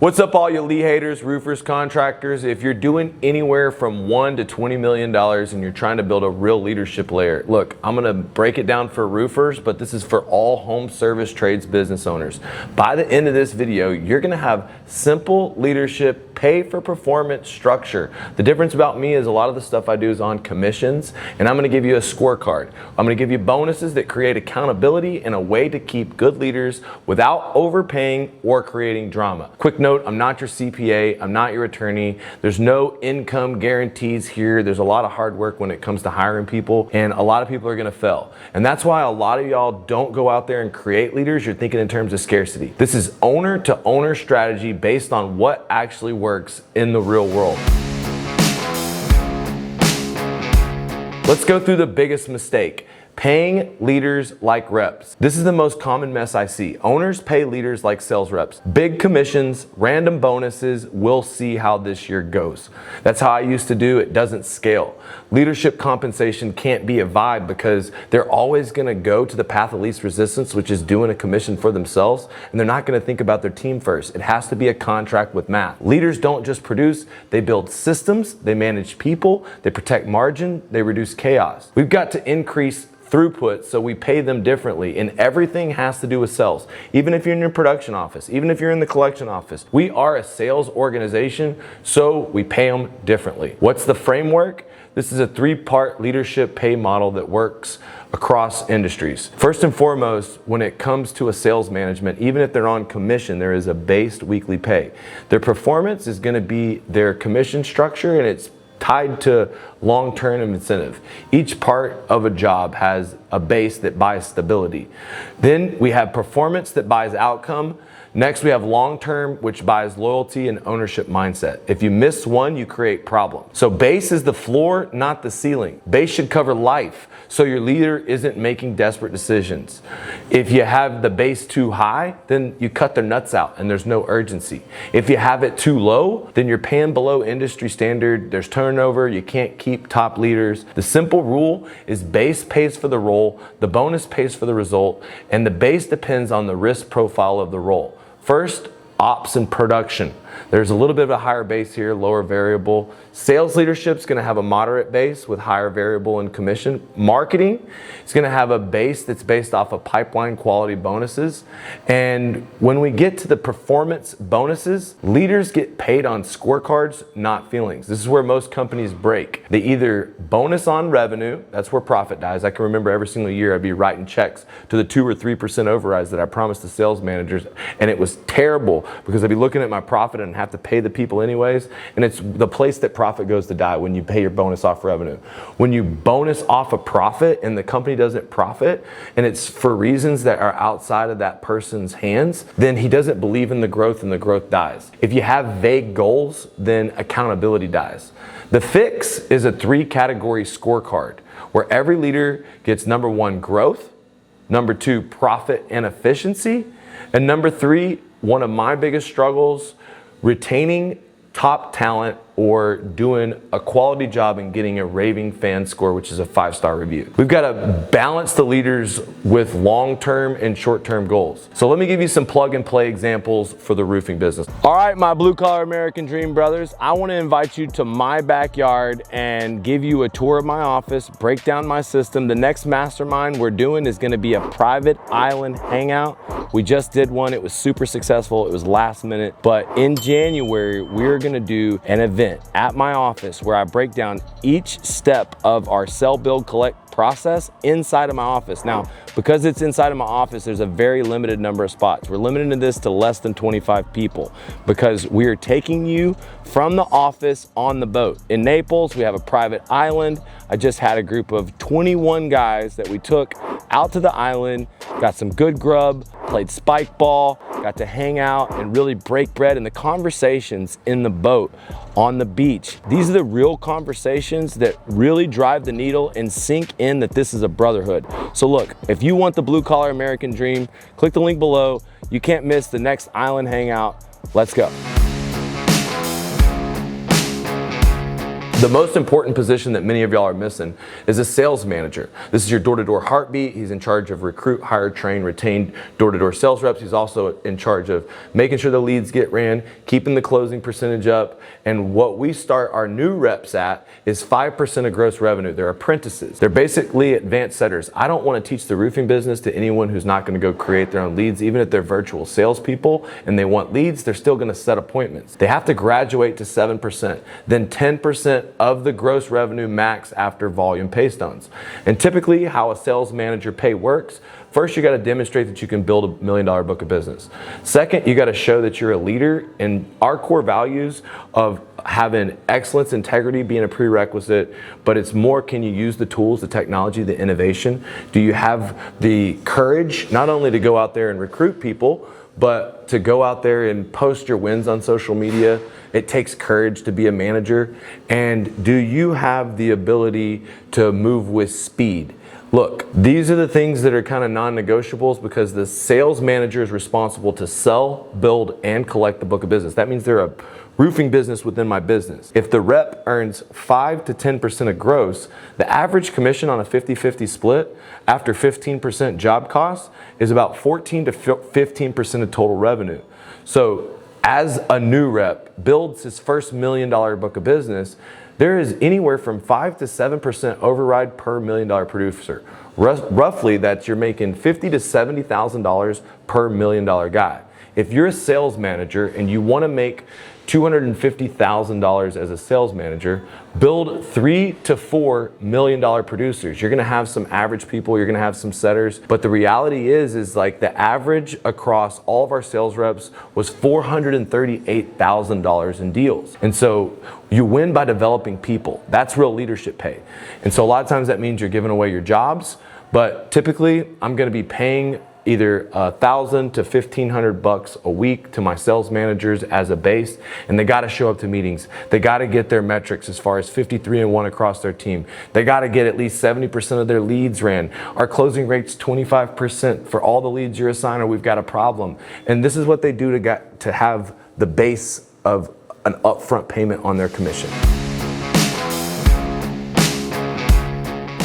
What's up, all you Lee haters, roofers, contractors? If you're doing anywhere from $1 to $20 million and you're trying to build a real leadership layer, look, I'm gonna break it down for roofers, but this is for all home service trades business owners. By the end of this video, you're gonna have simple leadership, pay for performance structure. The difference about me is a lot of the stuff I do is on commissions, and I'm gonna give you a scorecard. I'm gonna give you bonuses that create accountability and a way to keep good leaders without overpaying or creating drama. Quick note, I'm not your CPA, I'm not your attorney. There's no income guarantees here. There's a lot of hard work when it comes to hiring people, and a lot of people are gonna fail. And that's why a lot of y'all don't go out there and create leaders. You're thinking in terms of scarcity. This is owner to owner strategy based on what actually works in the real world. Let's go through the biggest mistake. Paying leaders like reps. This is the most common mess I see. Owners pay leaders like sales reps. Big commissions, random bonuses, we'll see how this year goes. That's how I used to do it. Doesn't scale. Leadership compensation can't be a vibe because they're always gonna go to the path of least resistance, which is doing a commission for themselves, and they're not gonna think about their team first. It has to be a contract with math. Leaders don't just produce, they build systems, they manage people, they protect margin, they reduce chaos. We've got to increase throughput, so we pay them differently, and everything has to do with sales. Even if you're in your production office, even if you're in the collection office, we are a sales organization, so we pay them differently. What's the framework? This is a three-part leadership pay model that works across industries. First and foremost, when it comes to a sales management, even if they're on commission, there is a based weekly pay. Their performance is going to be their commission structure, and it's tied to long-term incentive. Each part of a job has a base that buys stability. Then we have performance that buys outcome. Next, we have long-term, which buys loyalty and ownership mindset. If you miss one, you create problems. So base is the floor, not the ceiling. Base should cover life, so your leader isn't making desperate decisions. If you have the base too high, then you cut their nuts out and there's no urgency. If you have it too low, then you're paying below industry standard, there's turnover, you can't keep top leaders. The simple rule is base pays for the role, the bonus pays for the result, and the base depends on the risk profile of the role. First, ops and production. There's a little bit of a higher base here, lower variable. Sales leadership is going to have a moderate base with higher variable and commission. Marketing is going to have a base that's based off of pipeline quality bonuses. And when we get to the performance bonuses, leaders get paid on scorecards, not feelings. This is where most companies break. They either bonus on revenue, that's where profit dies. I can remember every single year I'd be writing checks to the 2 or 3% overrides that I promised the sales managers, and it was terrible because I'd be looking at my profit and have to pay the people anyways, and it's the place that profit goes to die when you pay your bonus off revenue. When you bonus off a profit and the company doesn't profit, and it's for reasons that are outside of that person's hands, then he doesn't believe in the growth and the growth dies. If you have vague goals, then accountability dies. The fix is a 3-category scorecard where every leader gets number 1, growth, number 2, profit and efficiency, and number 3, one of my biggest struggles, retaining top talent or doing a quality job and getting a raving fan score, which is a 5-star review. We've got to balance the leaders with long-term and short-term goals. So let me give you some plug-and-play examples for the roofing business. All right, my blue-collar American dream brothers, I want to invite you to my backyard and give you a tour of my office, break down my system. The next mastermind we're doing is going to be a private island hangout. We just did one. It was super successful. It was last minute. But in January, we're going to do an event at my office where I break down each step of our sell, build, collect process inside of my office. Now, because it's inside of my office, there's a very limited number of spots. We're limiting this to less than 25 people because we are taking you from the office on the boat. In Naples, we have a private island. I just had a group of 21 guys that we took out to the island, got some good grub, played spike ball, got to hang out and really break bread, and the conversations in the boat on the beach. These are the real conversations that really drive the needle and sink in that this is a brotherhood. So look, if you want the blue collar American dream, click the link below. You can't miss the next island hangout. Let's go. The most important position that many of y'all are missing is a sales manager. This is your door-to-door heartbeat. He's in charge of recruit, hire, train, retain door-to-door sales reps. He's also in charge of making sure the leads get ran, keeping the closing percentage up. And what we start our new reps at is 5% of gross revenue. They're apprentices. They're basically advanced setters. I don't want to teach the roofing business to anyone who's not going to go create their own leads. Even if they're virtual salespeople and they want leads, they're still going to set appointments. They have to graduate to 7%, then 10% of the gross revenue max after volume pay stones. And typically how a sales manager pay works, first you got to demonstrate that you can build $1 million book of business. Second, you got to show that you're a leader, and our core values of having excellence, integrity being a prerequisite, but it's more, can you use the tools, the technology, the innovation? Do you have the courage not only to go out there and recruit people, but to go out there and post your wins on social media? It takes courage to be a manager. And do you have the ability to move with speed? Look, these are the things that are kind of non-negotiables, because the sales manager is responsible to sell, build, and collect the book of business. That means they're a roofing business within my business. If the rep earns 5 to 10% of gross, the average commission on a 50-50 split after 15% job costs is about 14 to 15% of total revenue. So as a new rep builds his first $1 million book of business, there is anywhere from 5 to 7% override per $1 million producer. Roughly, that's you're making $50,000 to $70,000 per $1 million guy. If you're a sales manager and you want to make $250,000 as a sales manager, build 3 to 4 $1 million producers. You're going to have some average people, you're going to have some setters, but the reality is like the average across all of our sales reps was $438,000 in deals. And so you win by developing people. That's real leadership pay. And so a lot of times that means you're giving away your jobs, but typically I'm going to be paying either $1,000 to $1,500 a week to my sales managers as a base, and they got to show up to meetings. They got to get their metrics as far as 53-1 across their team. They got to get at least 70% of their leads ran. Our closing rate's 25%. For all the leads you're assigned, or we've got a problem. And this is what they do to have the base of an upfront payment on their commission.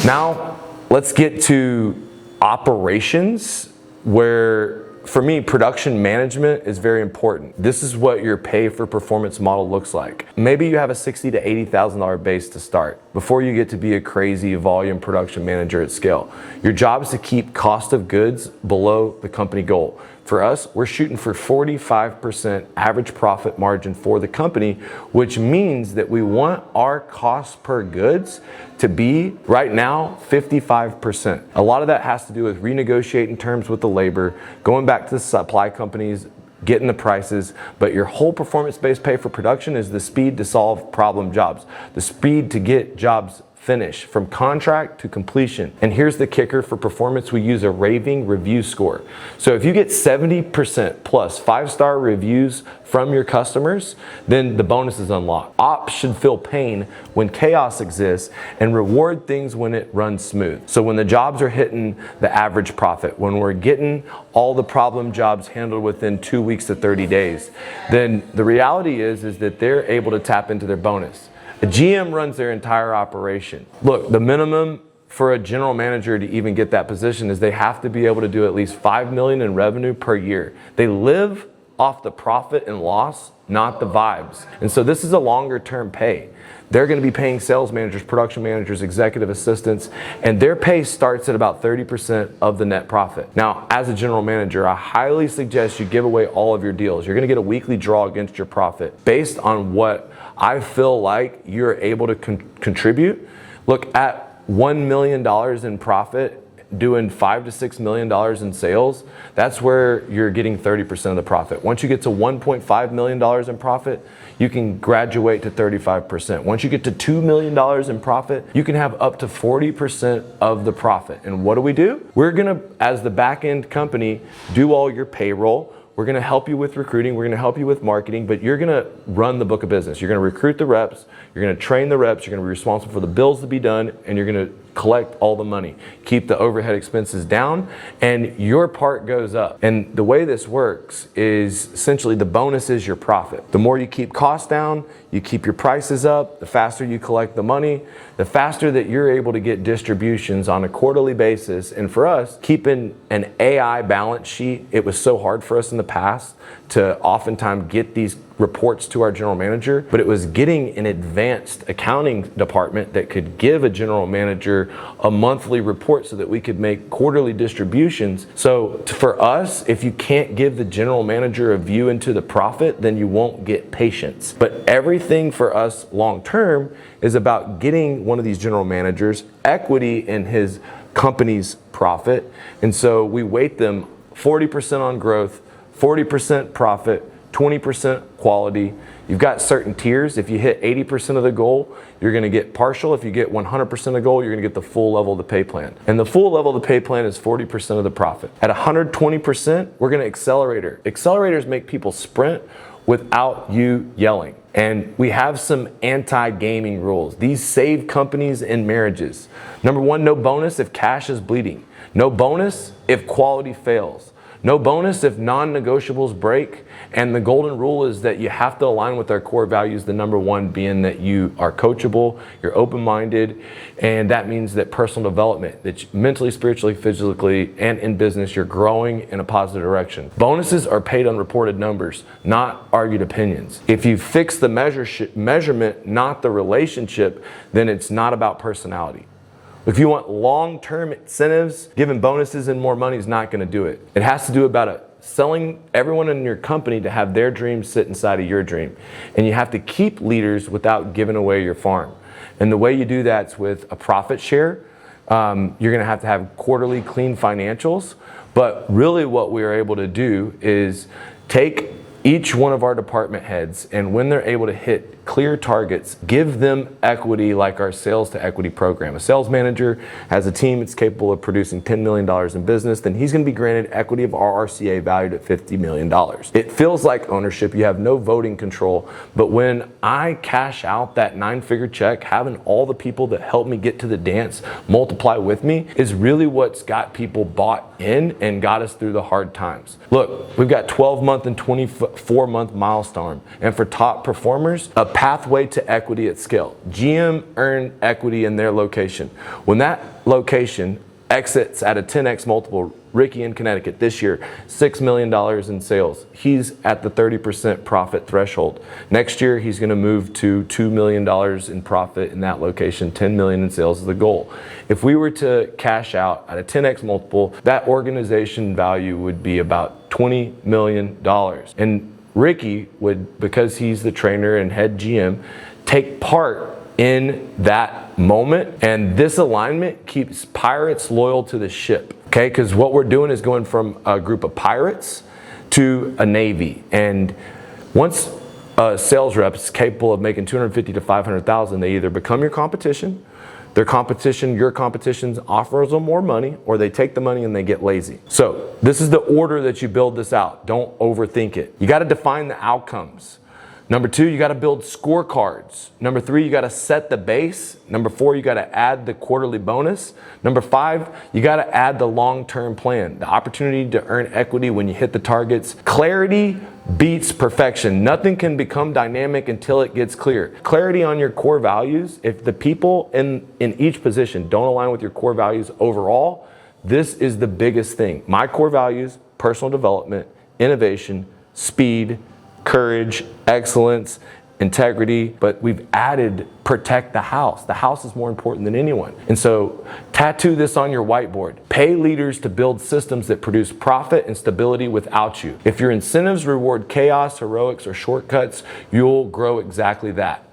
Now, let's get to operations, where for me, production management is very important. This is what your pay for performance model looks like. Maybe you have a $60,000 to $80,000 base to start before you get to be a crazy volume production manager at scale. Your job is to keep cost of goods below the company goal. For us, we're shooting for 45% average profit margin for the company, which means that we want our cost per goods to be right now 55%. A lot of that has to do with renegotiating terms with the labor, going back to the supply companies, getting the prices, but your whole performance-based pay for production is the speed to solve problem jobs, the speed to get jobs finished from contract to completion. And here's the kicker for performance: we use a raving review score. So if you get 70% plus 5-star reviews from your customers, then the bonus is unlocked. Ops should feel pain when chaos exists and reward things when it runs smooth. So when the jobs are hitting the average profit, when we're getting all the problem jobs handled within 2 weeks to 30 days, then the reality is that they're able to tap into their bonus. A GM runs their entire operation. Look, the minimum for a general manager to even get that position is they have to be able to do at least $5 million in revenue per year. They live off the profit and loss, not the vibes. And so this is a longer term pay. They're going to be paying sales managers, production managers, executive assistants, and their pay starts at about 30% of the net profit. Now, as a general manager, I highly suggest you give away all of your deals. You're going to get a weekly draw against your profit based on what I feel like you're able to contribute. Look, at $1 million in profit, doing $5 to $6 million in sales, that's where you're getting 30% of the profit. Once you get to $1.5 million in profit, you can graduate to 35%. Once you get to $2 million in profit, you can have up to 40% of the profit. And what do? We're gonna, as the back end company, do all your payroll. We're gonna help you with recruiting, we're gonna help you with marketing, but you're gonna run the book of business. You're gonna recruit the reps, you're gonna train the reps, you're gonna be responsible for the bills to be done, and you're gonna collect all the money. Keep the overhead expenses down, and your part goes up. And the way this works is essentially the bonus is your profit. The more you keep costs down, you keep your prices up, the faster you collect the money, the faster that you're able to get distributions on a quarterly basis. And for us, keeping an AI balance sheet, it was so hard for us in the past to oftentimes get these reports to our general manager, but it was getting an advanced accounting department that could give a general manager a monthly report so that we could make quarterly distributions. So for us, if you can't give the general manager a view into the profit, then you won't get patience. But everything for us long term is about getting one of these general managers equity in his company's profit. And so we weight them 40% on growth, 40% profit, 20% quality. You've got certain tiers. If you hit 80% of the goal, you're gonna get partial. If you get 100% of the goal, you're gonna get the full level of the pay plan. And the full level of the pay plan is 40% of the profit. At 120%, we're gonna accelerator. Accelerators make people sprint without you yelling. And we have some anti-gaming rules. These save companies and marriages. Number one, no bonus if cash is bleeding. No bonus if quality fails. No bonus if non-negotiables break. And the golden rule is that you have to align with our core values, the number one being that you are coachable, you're open-minded, and that means that personal development, that mentally, spiritually, physically, and in business, you're growing in a positive direction. Bonuses are paid on reported numbers, not argued opinions. If you fix the measurement, not the relationship, then it's not about personality. If you want long-term incentives, giving bonuses and more money is not going to do it. It has to do about selling everyone in your company to have their dreams sit inside of your dream. And you have to keep leaders without giving away your farm. And the way you do that's with a profit share. You're going to have quarterly clean financials. But really what we are able to do is take each one of our department heads, and when they're able to hit clear targets, give them equity like our sales to equity program. A sales manager has a team that's capable of producing $10 million in business, then he's going to be granted equity of RRCA valued at $50 million. It feels like ownership. You have no voting control, but when I cash out that 9-figure check, having all the people that help me get to the dance multiply with me is really what's got people bought in and got us through the hard times. Look, we've got 12-month and 24-month milestone, and for top performers, a pathway to equity at scale. GM earned equity in their location. When that location exits at a 10x multiple, Ricky in Connecticut this year, $6 million in sales. He's at the 30% profit threshold. Next year, he's going to move to $2 million in profit in that location. 10 million in sales is the goal. If we were to cash out at a 10x multiple, that organization value would be about $20 million. And Ricky would, because he's the trainer and head GM, take part in that moment. And this alignment keeps pirates loyal to the ship. Okay, because what we're doing is going from a group of pirates to a navy. And once a sales rep is capable of making $250,000 to $500,000, they either become your competition, your competition offers them more money, or they take the money and they get lazy. So this is the order that you build this out. Don't overthink it. You got to define the outcomes. Number 2, you got to build scorecards. Number 3, you got to set the base. Number 4, you got to add the quarterly bonus. Number 5, you got to add the long-term plan, the opportunity to earn equity when you hit the targets. Clarity beats perfection. Nothing can become dynamic until it gets clear. Clarity on your core values. If the people in each position don't align with your core values overall, this is the biggest thing. My core values: personal development, innovation, speed, courage, excellence, integrity, but we've added protect the house. The house is more important than anyone. And so tattoo this on your whiteboard. Pay leaders to build systems that produce profit and stability without you. If your incentives reward chaos, heroics, or shortcuts, you'll grow exactly that.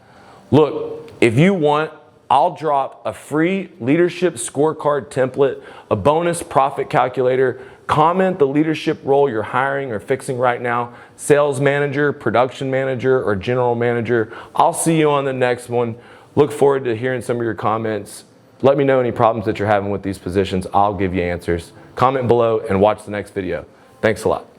Look, if you want, I'll drop a free leadership scorecard template, a bonus profit calculator. Comment the leadership role you're hiring or fixing right now: sales manager, production manager, or general manager. I'll see you on the next one. Look forward to hearing some of your comments. Let me know any problems that you're having with these positions. I'll give you answers. Comment below and watch the next video. Thanks a lot.